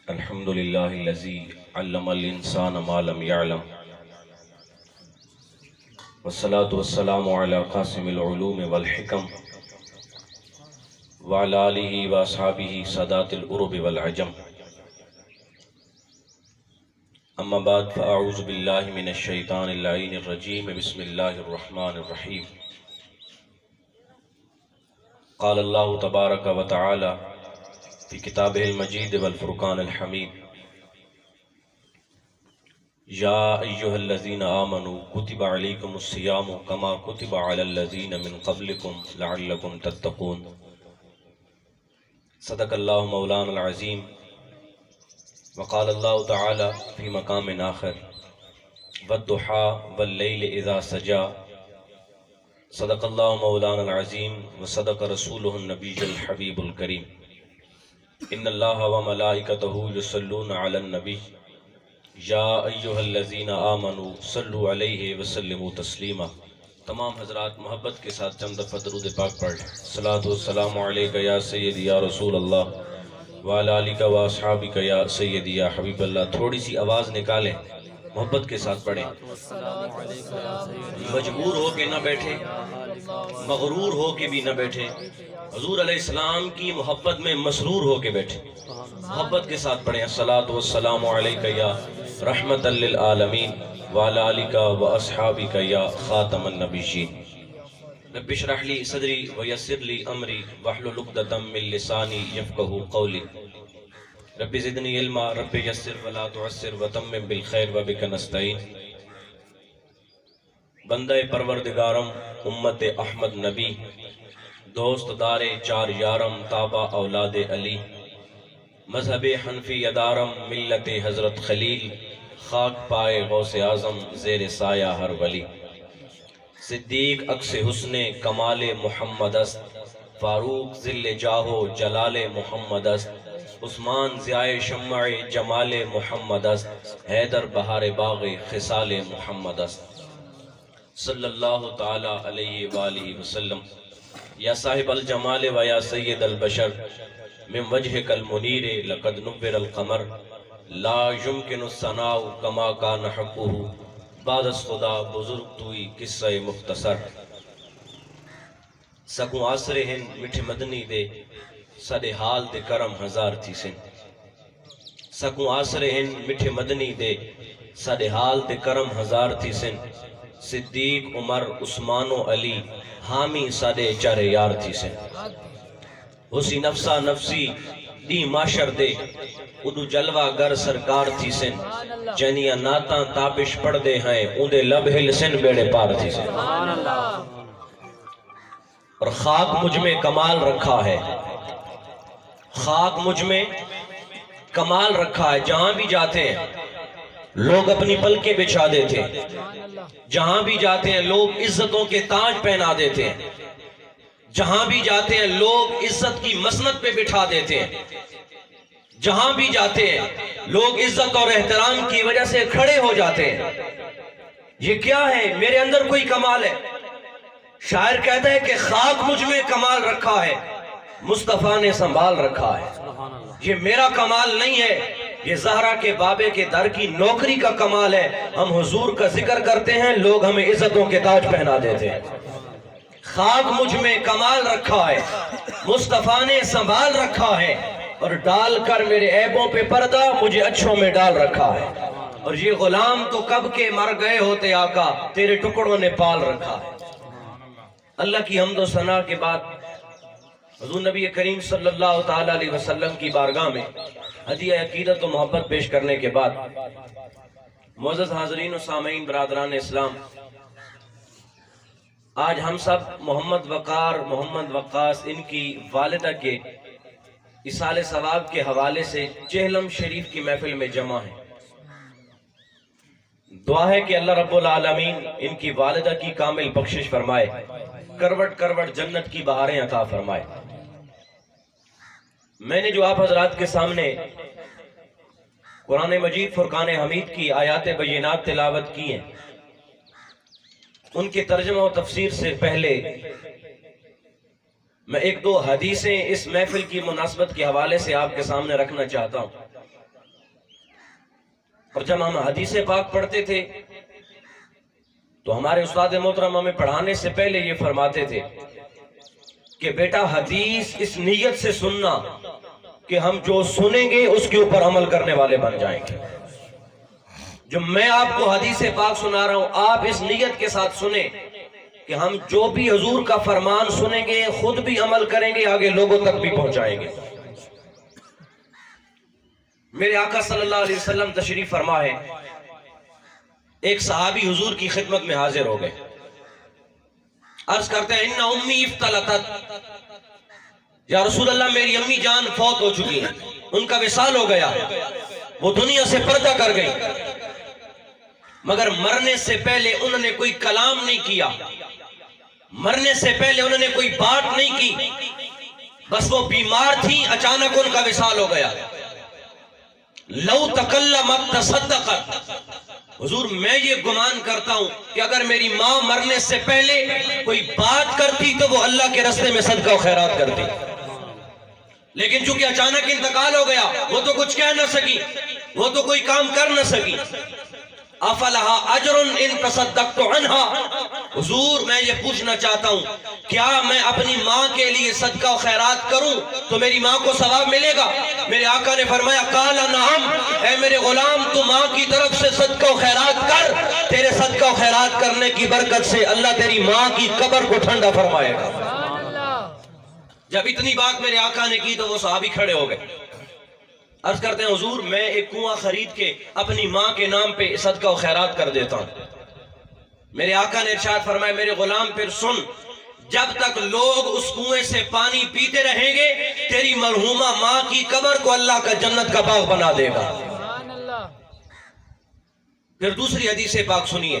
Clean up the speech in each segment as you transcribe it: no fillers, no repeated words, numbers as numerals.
الحمد للہ الذی علم الانسان ما لم يعلم والصلاة والسلام علی قاسم العلوم والحکم وعلی آلہ واصحابہ سادات العرب والعجم اما بعد فاعوذ باللہ من الشیطان اللعین الرجیم بسم اللہ الرحمن الرحیم قال اللہ تبارک و تعالی فی کتابہ المجید والفرقان الحمید یا ایہا الذین آمنوا کتب علیکم الصیام کما کتب علی الذین من قبلکم لعلکم تتقون صدق اللہ مولانا العظیم وقال اللہ تعالی فی مقام آخر والضحی واللیل اذا سجا صدق اللہ مولانا العظیم وصدق رسولہ النبی الحبیب الکریم ان اللہ وملائکتہ یصلون علی النبی یا ایہا الذین آمنوا صلوا علیہ وسلموا تسلیما۔ تمام حضرات محبت کے ساتھ چند دفعہ درود پاک پڑھ لیں۔ صلاۃ والسلام علیک یا سیدی یا رسول اللہ وعلی آلک و اصحابک یا سیدی یا حبیب اللہ۔ تھوڑی سی آواز نکالیں، محبت کے ساتھ پڑھیں۔ مجبور ہو کے نہ بیٹھے، مغرور ہو کے بھی نہ بیٹھے، حضور علیہ السلام کی محبت میں مسرور ہو کے بیٹھے، محبت کے ساتھ پڑھیں۔ الصلاۃ والسلام علیک یا رحمت للعالمین وعلی آلک و اصحابک یا خاتم النبیین۔ رب اشرح لی صدری ویسر لی امری واحلل عقدۃ من لسانی یفقہوا قولی۔ رب زدنی علما رب یسر ولا تعسر وتمم بالخیر وبک نستعین۔ بندہ پروردگارم امت احمد نبی، دوست دار چار یارم تابع اولاد علی، مذہب حنفی ادارم ملت حضرت خلیل، خاک پائے غوث اعظم زیر سایہ ہر ولی۔ صدیق عکس حسن کمال محمد است، فاروق ذل جاہو جلال محمد است، عثمان ضیاء شمع جمال محمد است، حیدر بہار باغ خصال محمد است، صلی اللہ تعالی علیہ وآلہ وسلم۔ یا صاحب الجمال و یا سید البشر من وجہک المنیر لقد نور القمر لا یمکن الثناء کما کان حقہ بعد از خدا بزرگ توئی قصہ مختصر۔ سکوں عصر ہند مٹھ مدنی دے سدے حال دے کرم ہزار تھی سن۔ سکوں عصر ہند مٹھ مدنی دے سدے حال دے کرم ہزار تھی سن۔ صدیق عمر عثمان و علی حامی سادے چارے یار تھی سن۔ اسی نفسا نفسی دی معاشر دے ادو جلوہ گر سرکار تھی سن۔ جنیا ناتاں تابش پڑھ دے ہیں اندے لب ہل سن بیڑے پار تھی سن۔ اور خاک مجھ میں کمال رکھا ہے، خاک مجھ میں کمال رکھا ہے۔ جہاں بھی جاتے ہیں لوگ اپنی پلکیں بچھا دیتے ہیں، جہاں بھی جاتے ہیں لوگ عزتوں کے تاج پہنا دیتے ہیں، جہاں بھی جاتے ہیں لوگ عزت کی مسند پہ بٹھا دیتے ہیں، جہاں بھی جاتے ہیں لوگ عزت اور احترام کی وجہ سے کھڑے ہو جاتے ہیں۔ یہ کیا ہے؟ میرے اندر کوئی کمال ہے؟ شاعر کہتا ہے کہ خاک مجھ میں کمال رکھا ہے، مصطفیٰ نے سنبھال رکھا ہے۔ یہ میرا کمال نہیں ہے، یہ زہرا کے بابے کے در کی نوکری کا کمال ہے۔ ہم حضور کا ذکر کرتے ہیں، لوگ ہمیں عزتوں کے تاج پہنا دیتے ہیں۔ خاک مجھ میں کمال رکھا ہے، مصطفیٰ نے سنبھال رکھا ہے، اور ڈال کر میرے عیبوں پہ پردہ مجھے اچھوں میں ڈال رکھا ہے۔ اور یہ غلام تو کب کے مر گئے ہوتے آقا، تیرے ٹکڑوں نے پال رکھا ہے۔ اللہ کی حمد و ثنا کے بعد حضور نبی کریم صلی اللہ تعالی علیہ وسلم کی بارگاہ میں ہدیہ عقیدت و محبت پیش کرنے کے بعد معزز حاضرین و سامعین برادران اسلام، آج ہم سب محمد وقار محمد وقاص ان کی والدہ کے اصال ثواب کے حوالے سے چہلم شریف کی محفل میں جمع ہیں۔ دعا ہے کہ اللہ رب العالمین ان کی والدہ کی کامل بخشش فرمائے، کروٹ کروٹ جنت کی بہاریں عطا فرمائے۔ میں نے جو آپ حضرات کے سامنے قرآن مجید فرقان حمید کی آیات بینات تلاوت کی ہیں، ان کے ترجمہ و تفسیر سے پہلے میں ایک دو حدیثیں اس محفل کی مناسبت کے حوالے سے آپ کے سامنے رکھنا چاہتا ہوں۔ اور جب ہم حدیث پاک پڑھتے تھے تو ہمارے استاد محترم ہمیں پڑھانے سے پہلے یہ فرماتے تھے کہ بیٹا حدیث اس نیت سے سننا کہ ہم جو سنیں گے اس کے اوپر عمل کرنے والے بن جائیں گے. جو میں آپ کو حدیث پاک سنا رہا ہوں آپ اس نیت کے ساتھ سنیں کہ ہم جو بھی حضور کا فرمان سنیں گے خود بھی عمل کریں گے, آگے لوگوں تک بھی پہنچائیں گے. میرے آقا صلی اللہ علیہ وسلم تشریف فرما ہے, ایک صحابی حضور کی خدمت میں حاضر ہو گئے. عرض کرتے ہیں ان امی افتلتت, یا رسول اللہ میری امی جان فوت ہو چکی ہیں, ان کا وصال ہو گیا, وہ دنیا سے پردہ کر گئی, مگر مرنے سے پہلے انہوں نے کوئی کلام نہیں کیا, مرنے سے پہلے انہوں نے کوئی بات نہیں کی, بس وہ بیمار تھی, اچانک ان کا وصال ہو گیا. لو تکلمت تصدقت, حضور میں یہ گمان کرتا ہوں کہ اگر میری ماں مرنے سے پہلے کوئی بات کرتی تو وہ اللہ کے راستے میں صدقہ و خیرات کرتی, لیکن چونکہ اچانک انتقال ہو گیا وہ تو کچھ کہہ نہ سکی, وہ تو کوئی کام کر نہ سکی. افلہا اجر ان تصدقت عنہا, حضور میں یہ پوچھنا چاہتا ہوں کیا میں اپنی ماں کے لیے صدقہ و خیرات کروں تو میری ماں کو ثواب ملے گا؟ میرے آقا نے فرمایا قال نعم, اے میرے غلام تو ماں کی طرف سے صدقہ و خیرات کر, تیرے صدقہ و خیرات کرنے کی برکت سے اللہ تیری ماں کی قبر کو ٹھنڈا فرمائے گا. جب اتنی بات میرے آقا نے کی تو وہ صحابی کھڑے ہو گئے. عرض کرتے ہیں حضور میں ایک کنواں خرید کے اپنی ماں کے نام پہ صدقہ و خیرات کر دیتا ہوں. میرے آقا نے ارشاد فرمایا میرے غلام پھر سن, جب تک لوگ اس کنویں سے پانی پیتے رہیں گے تیری مرحومہ ماں کی قبر کو اللہ کا جنت کا باغ بنا دے گا. پھر دوسری حدیث پاک سنیے,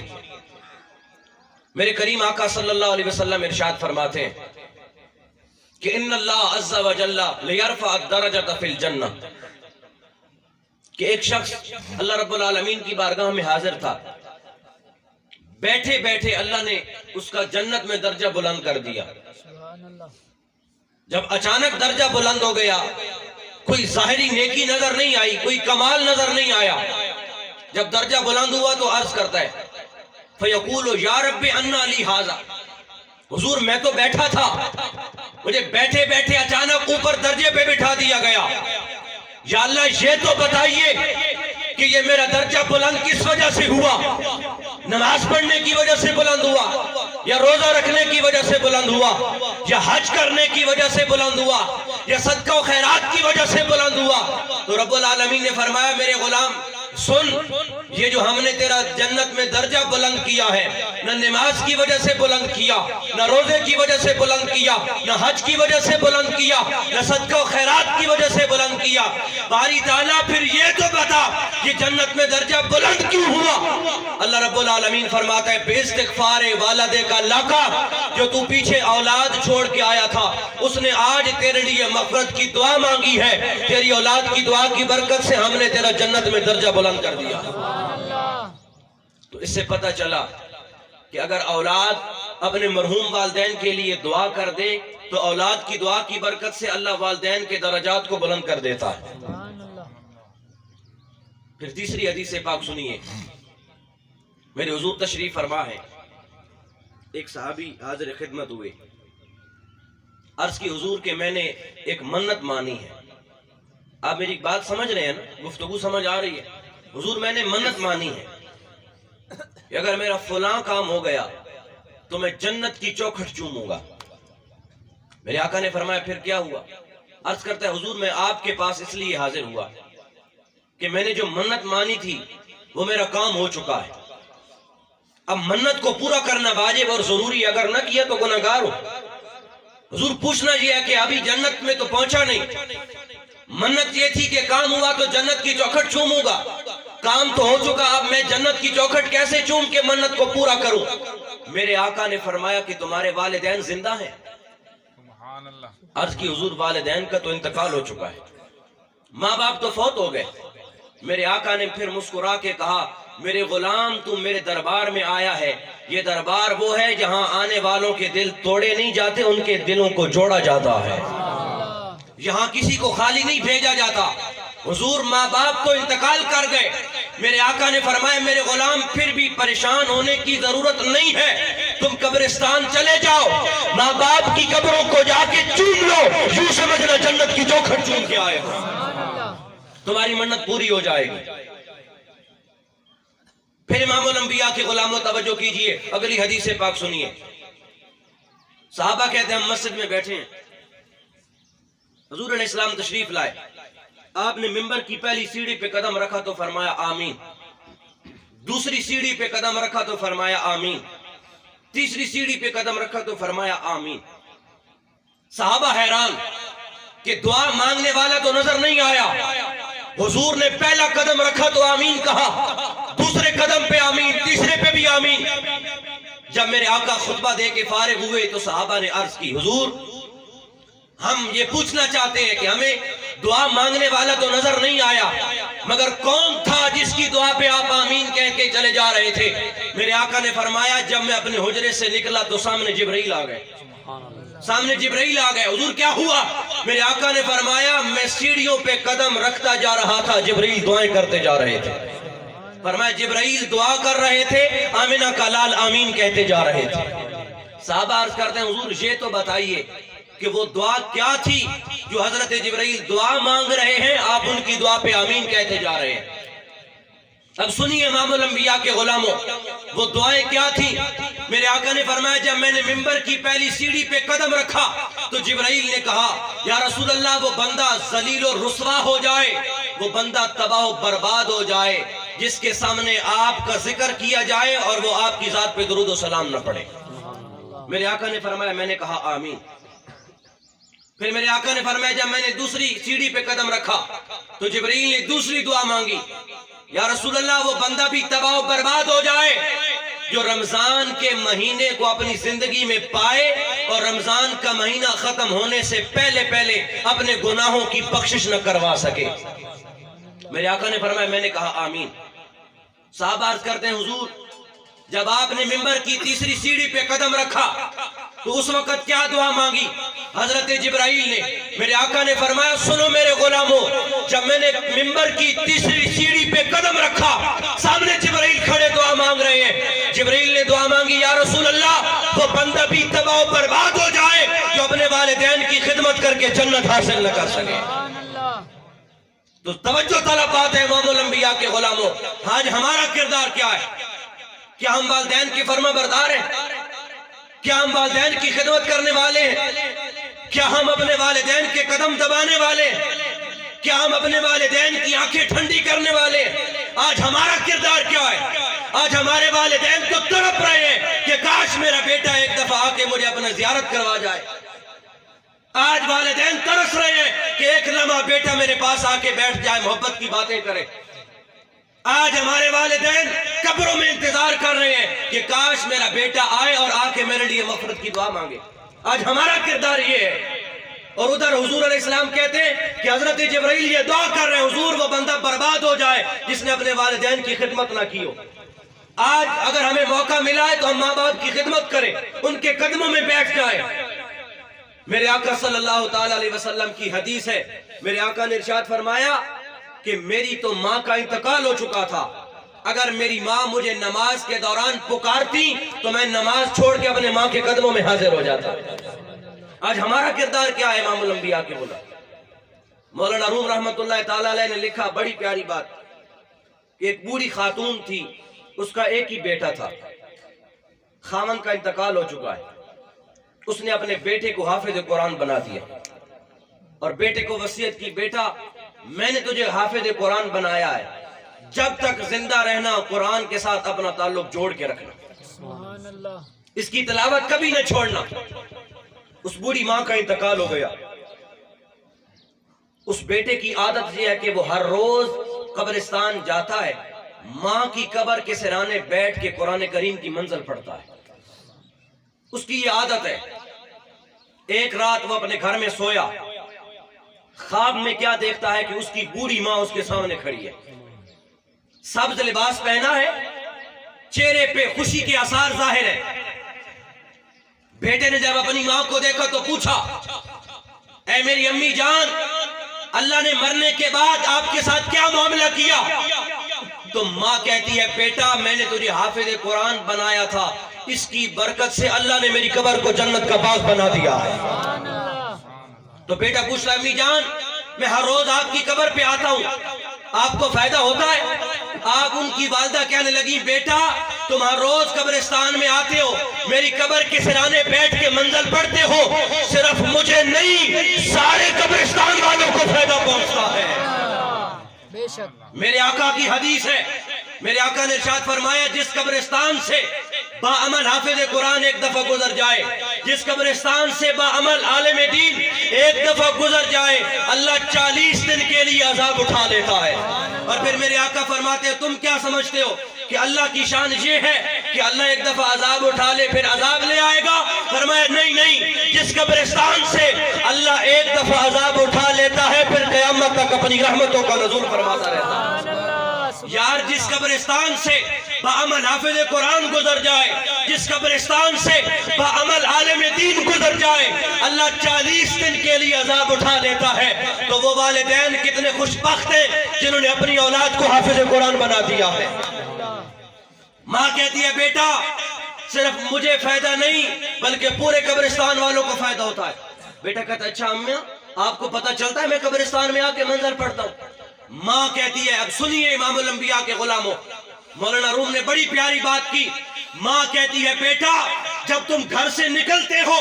میرے کریم آقا صلی اللہ علیہ وسلم ارشاد فرماتے ہیں کہ ان اللہ عز و جل لیرفع الدرجۃ فی الجنہ, کہ ایک شخص اللہ رب العالمین کی بارگاہ میں حاضر تھا, بیٹھے بیٹھے اللہ نے اس کا جنت میں درجہ بلند کر دیا. جب اچانک درجہ بلند ہو گیا, کوئی ظاہری نیکی نظر نہیں آئی, کوئی کمال نظر نہیں آیا. جب درجہ بلند ہوا تو عرض کرتا ہے فَيَقُولُ يَا رَبِّ أَنَّا لِي هَذَا, حضور میں تو بیٹھا تھا, مجھے بیٹھے بیٹھے اچانک اوپر درجے پہ بٹھا دیا گیا, یا اللہ یہ تو بتائیے کہ یہ میرا درجہ بلند کس وجہ سے ہوا؟ نماز پڑھنے کی وجہ سے بلند ہوا, یا روزہ رکھنے کی وجہ سے بلند ہوا, یا حج کرنے کی وجہ سے بلند ہوا, یا صدقہ و خیرات کی وجہ سے بلند ہوا؟ تو رب العالمین نے فرمایا میرے غلام سن, یہ جو ہم نے تیرا جنت میں درجہ بلند کیا ہے, نہ نماز کی وجہ سے بلند کیا, نہ روزے کی وجہ سے بلند کیا, نہ حج کی وجہ سے بلند کیا, نہ صدقہ و خیرات کی وجہ سے بلند کیا. باری تعالیٰ پھر یہ تو بتا کہ جنت میں درجہ بلند کیوں ہوا؟ اللہ رب العالمین فرماتا ہے بے استغفار والدے کا لاکا, جو تو پیچھے اولاد چھوڑ کے آیا تھا اس نے آج تیرے لیے مغفرت کی دعا مانگی ہے, تیری اولاد کی دعا کی برکت سے ہم نے تیرا جنت میں درجہ بلند کر دیا. تو اس سے پتہ چلا کہ اگر اولاد اپنے مرحوم والدین کے لیے دعا کر دے تو اولاد کی دعا کی برکت سے اللہ والدین کے درجات کو بلند کر دیتا ہے. پھر تیسری حدیث پاک سنیے, میرے حضور تشریف فرما ہے, ایک صحابی حاضر خدمت ہوئے, عرض کی حضور کہ میں نے ایک منت مانی ہے. آپ میری بات سمجھ رہے ہیں نا, گفتگو سمجھ آ رہی ہے؟ حضور میں نے منت مانی ہے کہ اگر میرا فلاں کام ہو گیا تو میں جنت کی چوکھٹ چوموں گا. میرے آقا نے فرمایا پھر کیا ہوا؟ عرض کرتا ہے حضور میں آپ کے پاس اس لیے حاضر ہوا کہ میں نے جو منت مانی تھی وہ میرا کام ہو چکا ہے. اب منت کو پورا کرنا واجب اور ضروری, اگر نہ کیا تو گناہگار ہو. حضور پوچھنا یہ ہے کہ ابھی جنت میں تو پہنچا نہیں, منت یہ تھی کہ کام ہوا تو جنت کی چوکھٹ چوموں گا, کام تو ہو چکا, اب میں جنت کی چوکھٹ کیسے چوم کے منت کو پورا کروں؟ میرے آقا نے فرمایا کہ تمہارے والدین زندہ ہیں. عرض کی حضور والدین کا تو انتقال ہو چکا ہے, ماں باپ تو فوت ہو گئے. میرے آقا نے پھر مسکرا کے کہا میرے غلام تم میرے دربار میں آیا ہے, یہ دربار وہ ہے جہاں آنے والوں کے دل توڑے نہیں جاتے, ان کے دلوں کو جوڑا جاتا ہے. یہاں کسی کو خالی نہیں بھیجا جاتا, حضور ماں باپ تو انتقال کر گئے، میرے آقا نے فرمایا میرے غلام پھر بھی پریشان ہونے کی ضرورت نہیں ہے، تم قبرستان چلے جاؤ، ماں باپ کی قبروں کو جا کے چوم لو، یوں سمجھنا جنت کی چوکھٹ چوم کے آئے ہو، تمہاری منت پوری ہو جائے گی۔ پھر امام الانبیاء کے غلاموں توجہ کیجئے، اگلی حدیث پاک سنیے۔ صحابہ کہتے ہیں ہم مسجد میں بیٹھے ہیں، حضور علیہ السلام تشریف لائے، آپ نے منبر کی پہلی سیڑھی پہ قدم رکھا تو فرمایا آمین، دوسری سیڑھی پہ قدم رکھا تو فرمایا آمین، تیسری سیڑھی پہ قدم رکھا تو فرمایا آمین۔ صحابہ حیران کہ دعا مانگنے والا تو نظر نہیں آیا، حضور نے پہلا قدم رکھا تو آمین کہا، دوسرے قدم پہ آمین، تیسرے پہ بھی آمین۔ جب میرے آقا خطبہ دے کے فارغ ہوئے تو صحابہ نے عرض کی حضور ہم یہ پوچھنا چاہتے ہیں کہ ہمیں دعا مانگنے والا تو نظر نہیں آیا، مگر کون تھا جس کی دعا پہ آپ آمین کہہ کے چلے جا رہے تھے؟ میرے آقا نے فرمایا جب میں اپنے حجرے سے نکلا تو سامنے جبرائیل آ گئے، سامنے جبرائیل آ گئے۔ حضور کیا ہوا؟ میرے آقا نے فرمایا میں سیڑھیوں پہ قدم رکھتا جا رہا تھا، جبرائیل دعائیں کرتے جا رہے تھے۔ فرمایا جبرائیل دعا کر رہے تھے، آمینہ کا لال آمین کہتے جا رہے تھے۔ صحابہ عرض کرتے ہیں حضور یہ تو بتائیے کہ وہ دعا کیا تھی جو حضرت جبرائیل دعا مانگ رہے ہیں، آپ ان کی دعا پہ آمین کہتے جا رہے ہیں۔ اب سنیے امام الانبیاء کے غلاموں، وہ دعائیں کیا تھی؟ میرے آقا نے فرمایا جب میں نے منبر کی پہلی سیڑھی پہ قدم رکھا تو جبرائیل نے کہا یا رسول اللہ وہ بندہ ذلیل و رسوا ہو جائے، وہ بندہ تباہ و برباد ہو جائے جس کے سامنے آپ کا ذکر کیا جائے اور وہ آپ کی ذات پہ درود و سلام نہ پڑے۔ میرے آقا نے فرمایا میں نے کہا آمین۔ پھر میرے آقا نے فرمایا جب میں نے دوسری سیڑھی پہ قدم رکھا تو جبرائیل نے دوسری دعا مانگی یا رسول اللہ وہ بندہ بھی تباہ و برباد ہو جائے جو رمضان کے مہینے کو اپنی زندگی میں پائے اور رمضان کا مہینہ ختم ہونے سے پہلے پہلے اپنے گناہوں کی بخشش نہ کروا سکے۔ میرے آقا نے فرمایا میں نے کہا آمین۔ صحابہ عرض کرتے ہیں حضور جب آپ نے منبر کی تیسری سیڑھی پہ قدم رکھا تو اس وقت کیا دعا مانگی؟ حضرت جبرائیل نے میرے آقا نے فرمایا سنو میرے غلاموں، جب میں نے منبر کی تیسری سیڑھی پہ قدم رکھا سامنے جبرائیل کھڑے دعا مانگ رہے ہیں۔ جبرائیل نے دعا مانگی یا رسول اللہ وہ بندہ بھی تباہ و برباد ہو جائے جو اپنے والدین کی خدمت کر کے جنت حاصل نہ کر سکے۔ تو توجہ طلب بات ہے امام الانبیاء کے غلاموں، آج ہمارا کردار کیا ہے؟ کیا ہم والدین کی فرما بردار ہیں؟ کیا ہم والدین کی خدمت کرنے والے ہیں؟ کیا ہم اپنے والدین کے قدم دبانے والے ہیں؟ کیا ہم اپنے والدین کی آنکھیں ٹھنڈی کرنے والے ہیں؟ آج ہمارا کردار کیا ہے؟ آج ہمارے والدین تو تڑپ رہے ہیں کہ کاش میرا بیٹا ایک دفعہ آ کے مجھے اپنا زیارت کروا جائے۔ آج والدین ترس رہے ہیں کہ ایک لمحہ بیٹا میرے پاس آ کے بیٹھ جائے، محبت کی باتیں کرے۔ آج ہمارے والدین قبروں میں انتظار کر رہے ہیں کہ کاش میرا بیٹا آئے اور آ کے میرے لیے مغفرت کی دعا مانگے۔ آج ہمارا کردار یہ ہے۔ اور ادھر حضور علیہ السلام کہتے ہیں کہ حضرت جبرائیل یہ دعا کر رہے ہیں حضور وہ بندہ برباد ہو جائے جس نے اپنے والدین کی خدمت نہ کی ہو۔ آج اگر ہمیں موقع ملا ہے تو ہم ماں باپ کی خدمت کریں، ان کے قدموں میں بیٹھ جائیں۔ میرے آقا صلی اللہ تعالی علیہ وسلم کی حدیث ہے، میرے آقا نے ارشاد فرمایا کہ میری تو ماں کا انتقال ہو چکا تھا، اگر میری ماں مجھے نماز کے دوران پکارتی تو میں نماز چھوڑ کے اپنے ماں کے قدموں میں حاضر ہو جاتا۔ آج ہمارا کردار کیا ہے امام الانبیاء کے بولا؟ مولانا روم رحمت اللہ تعالی علیہ نے لکھا بڑی پیاری بات، ایک بوڑھی خاتون تھی، اس کا ایک ہی بیٹا تھا، خاوند کا انتقال ہو چکا ہے، اس نے اپنے بیٹے کو حافظ قرآن بنا دیا اور بیٹے کو وصیت کی بیٹا میں نے تجھے حافظ قرآن بنایا ہے، جب تک زندہ رہنا قرآن کے ساتھ اپنا تعلق جوڑ کے رکھنا، اس کی تلاوت کبھی نہ چھوڑنا۔ اس بوڑھی ماں کا انتقال ہو گیا، اس بیٹے کی عادت یہ ہے کہ وہ ہر روز قبرستان جاتا ہے، ماں کی قبر کے سرانے بیٹھ کے قرآن کریم کی منزل پڑھتا ہے، اس کی یہ عادت ہے۔ ایک رات وہ اپنے گھر میں سویا، خواب میں کیا دیکھتا ہے کہ اس کی بوڑھی ماں اس کے سامنے کھڑی ہے، سبز لباس پہنا ہے، چہرے پہ خوشی کے آثار ظاہر ہے۔ بیٹے نے جب اپنی ماں کو دیکھا تو پوچھا اے میری امی جان اللہ نے مرنے کے بعد آپ کے ساتھ کیا معاملہ کیا؟ تو ماں کہتی ہے بیٹا میں نے تجھے حافظ قرآن بنایا تھا، اس کی برکت سے اللہ نے میری قبر کو جنت کا باغ بنا دیا ہے۔ تو بیٹا پوچھتا ہے امی جان میں ہر روز آپ کی قبر پہ آتا ہوں، آپ کو فائدہ ہوتا ہے؟ آپ ان کی والدہ کہنے لگی بیٹا تم ہر روز قبرستان میں آتے ہو، میری قبر کے سرانے بیٹھ کے منزل پڑھتے ہو، صرف مجھے نہیں سارے قبرستان والوں کو فائدہ پہنچتا ہے۔ میرے آقا کی حدیث ہے، میرے آقا نے ارشاد فرمایا جس قبرستان سے باعمل حافظ قرآن ایک دفعہ گزر جائے، جس قبرستان سے باعمل عالم دین ایک دفعہ گزر جائے، اللہ 40 دن کے لیے عذاب اٹھا لیتا ہے۔ اور پھر میرے آقا فرماتے ہیں تم کیا سمجھتے ہو کہ اللہ کی شان یہ ہے کہ اللہ ایک دفعہ عذاب اٹھا لے پھر عذاب لے آئے گا؟ فرمایا نہیں، جس قبرستان سے اللہ ایک دفعہ عذاب اٹھا لیتا ہے پھر قیامت تک اپنی رحمتوں کا نزول فرماتا رہتا ہے۔ یار جس قبرستان سے باعمل حافظ قرآن گزر جائے، جس قبرستان سے باعمل عالم دین گزر جائے، اللہ 40 دن کے لیے عذاب اٹھا لیتا ہے۔ تو وہ والدین کتنے خوش بخت ہیں جنہوں نے اپنی اولاد کو حافظ قرآن بنا دیا ہے۔ ماں کہتی ہے بیٹا صرف مجھے فائدہ نہیں بلکہ پورے قبرستان والوں کو فائدہ ہوتا ہے۔ بیٹا کہتا ہے اچھا امیاں آپ کو پتہ چلتا ہے میں قبرستان میں آ کے منظر پڑھتا ہوں؟ ماں کہتی ہے اب سنیے امام الانبیاء کے غلاموں، مولانا روم نے بڑی پیاری بات کی۔ ماں کہتی ہے بیٹا جب تم گھر سے نکلتے ہو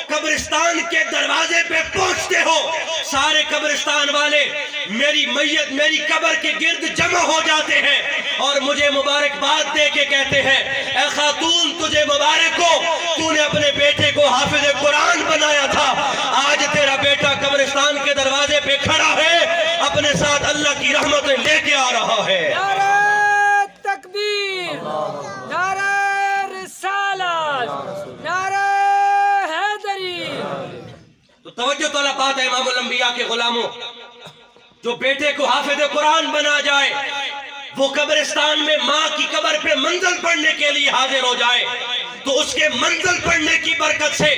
قبرستان کے دروازے پہ پہنچتے ہو، سارے قبرستان والے میری میت میری قبر کے گرد جمع ہو جاتے ہیں اور مجھے مبارکباد دے کے کہتے ہیں اے خاتون تجھے مبارک ہو، تو نے اپنے بیٹے کو حافظ قرآن بنایا تھا، آج تیرا بیٹا قبرستان کے دروازے پہ کھڑا ہے اپنے ساتھ اللہ کی رحمتیں لے کے آ رہا ہے۔ نعرہ تکبیر، نعرہ رسالت، نعرہ حیدری۔ تو توجہ طلب بات ہے امام الانبیاء کے غلاموں، جو بیٹے کو حافظ قرآن بنا جائے وہ قبرستان میں ماں کی قبر پہ منزل پڑھنے کے لیے حاضر ہو جائے تو اس کے منزل پڑھنے کی برکت سے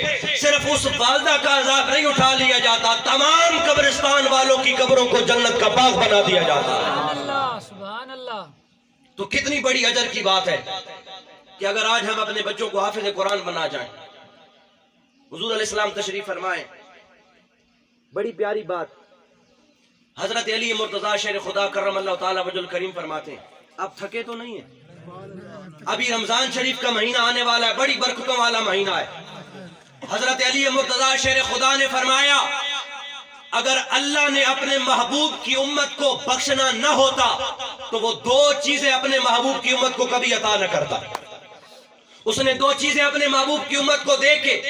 صرف اس والدہ کا عذاب نہیں اٹھا لیا جاتا، تمام قبرستان والوں کی قبروں کو جنت کا باغ بنا دیا جاتا ہے۔ سبحان اللہ، سبحان اللہ۔ تو کتنی بڑی اجر کی بات ہے کہ اگر آج ہم اپنے بچوں کو حافظ قرآن بنا جائیں۔ حضور علیہ السلام تشریف فرمائیں، بڑی پیاری بات، حضرت علی مرتضیٰ شیر خدا کرم اللہ تعالیٰ وجہ الکریم فرماتے ہیں آپ تھکے تو نہیں ہیں؟ ابھی رمضان شریف کا مہینہ آنے والا ہے، بڑی برکتوں والا مہینہ ہے۔ حضرت علی مرتضیٰ شیر خدا نے فرمایا اگر اللہ نے اپنے محبوب کی امت کو بخشنا نہ ہوتا تو وہ 2 چیزیں اپنے محبوب کی امت کو کبھی عطا نہ کرتا۔ اس نے 2 چیزیں اپنے محبوب کی امت کو دے کے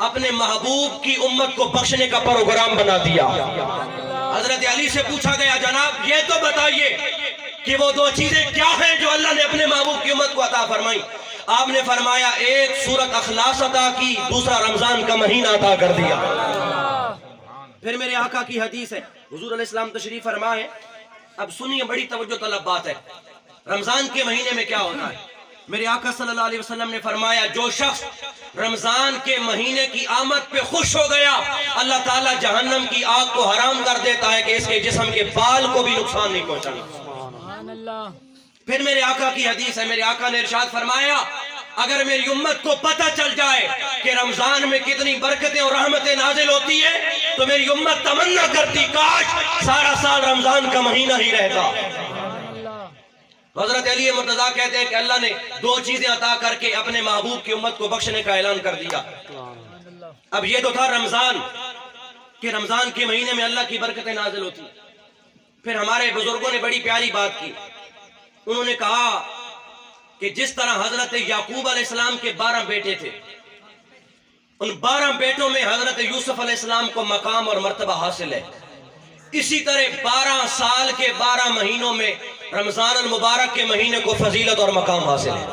اپنے محبوب کی امت کو بخشنے کا پروگرام بنا دیا۔ حضرت علی سے پوچھا گیا جناب یہ تو بتائیے کہ وہ 2 چیزیں کیا ہیں جو اللہ نے اپنے محبوب کی امت کو عطا فرمائی؟ آپ نے فرمایا ایک سورت اخلاص عطا کی، دوسرا رمضان کا مہینہ عطا کر دیا۔ پھر میرے آقا کی حدیث ہے، حضور علیہ السلام تشریف فرمائے، اب سنیے بڑی توجہ طلب بات ہے، رمضان کے مہینے میں کیا ہوتا ہے؟ میرے آقا صلی اللہ علیہ وسلم نے فرمایا جو شخص رمضان کے مہینے کی آمد پہ خوش ہو گیا اللہ تعالیٰ جہنم کی آگ کو حرام کر دیتا ہے کہ اس کے جسم کے بال کو بھی نقصان نہیں پہنچانا۔ سبحان اللہ۔ پھر میرے آقا کی حدیث ہے، میرے آقا نے ارشاد فرمایا اگر میری امت کو پتہ چل جائے کہ رمضان میں کتنی برکتیں اور رحمتیں نازل ہوتی ہیں تو میری امت تمنا کرتی کاش سارا سال رمضان کا مہینہ ہی رہتا۔ حضرت علی مرتضیٰ کہتے ہیں کہ اللہ نے 2 چیزیں عطا کر کے اپنے محبوب کی امت کو بخشنے کا اعلان کر دیا۔ اب یہ تو تھا رمضان کہ رمضان کے مہینے میں اللہ کی برکتیں نازل ہوتی۔ پھر ہمارے بزرگوں نے بڑی پیاری بات کی، انہوں نے کہا کہ جس طرح حضرت یعقوب علیہ السلام کے 12 بیٹے تھے، ان 12 بیٹوں میں حضرت یوسف علیہ السلام کو مقام اور مرتبہ حاصل ہے، اسی طرح 12 سال کے 12 مہینوں میں رمضان المبارک کے مہینے کو فضیلت اور مقام حاصل ہے۔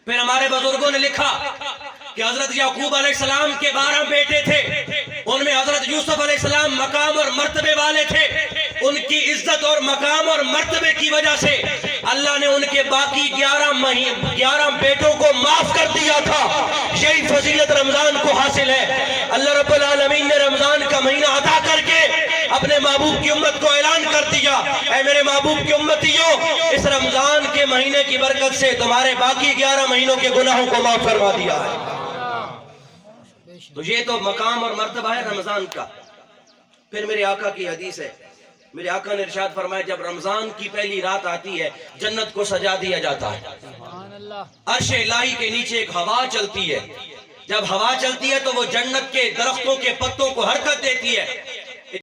پھر ہمارے بزرگوں نے لکھا کہ حضرت یعقوب علیہ السلام کے 12 بیٹے تھے، ان میں حضرت یوسف علیہ السلام مقام اور مرتبے والے تھے، ان کی عزت اور مقام اور مرتبے کی وجہ سے اللہ نے ان کے باقی 11 بیٹوں کو معاف کر دیا تھا. یہی فضیلت رمضان کو حاصل ہے. اللہ رب العالمین نے رمضان کا مہینہ عطا کر کے اپنے محبوب کی امت کو اعلان کر دیا, اے میرے محبوب کی امتیوں, اس رمضان کے مہینے کی برکت سے تمہارے باقی 11 مہینوں کے گناہوں کو معاف فرما دیا ہے. تو یہ تو مقام اور مرتبہ ہے رمضان کا. پھر میرے آقا کی حدیث ہے, میرے آقا نے ارشاد فرمایا جب رمضان کی پہلی رات آتی ہے جنت کو سجا دیا جاتا ہے. سبحان اللہ. عرش الہی کے نیچے ایک ہوا چلتی ہے. جب ہوا چلتی ہے تو وہ جنت کے درختوں کے پتوں کو حرکت دیتی ہے.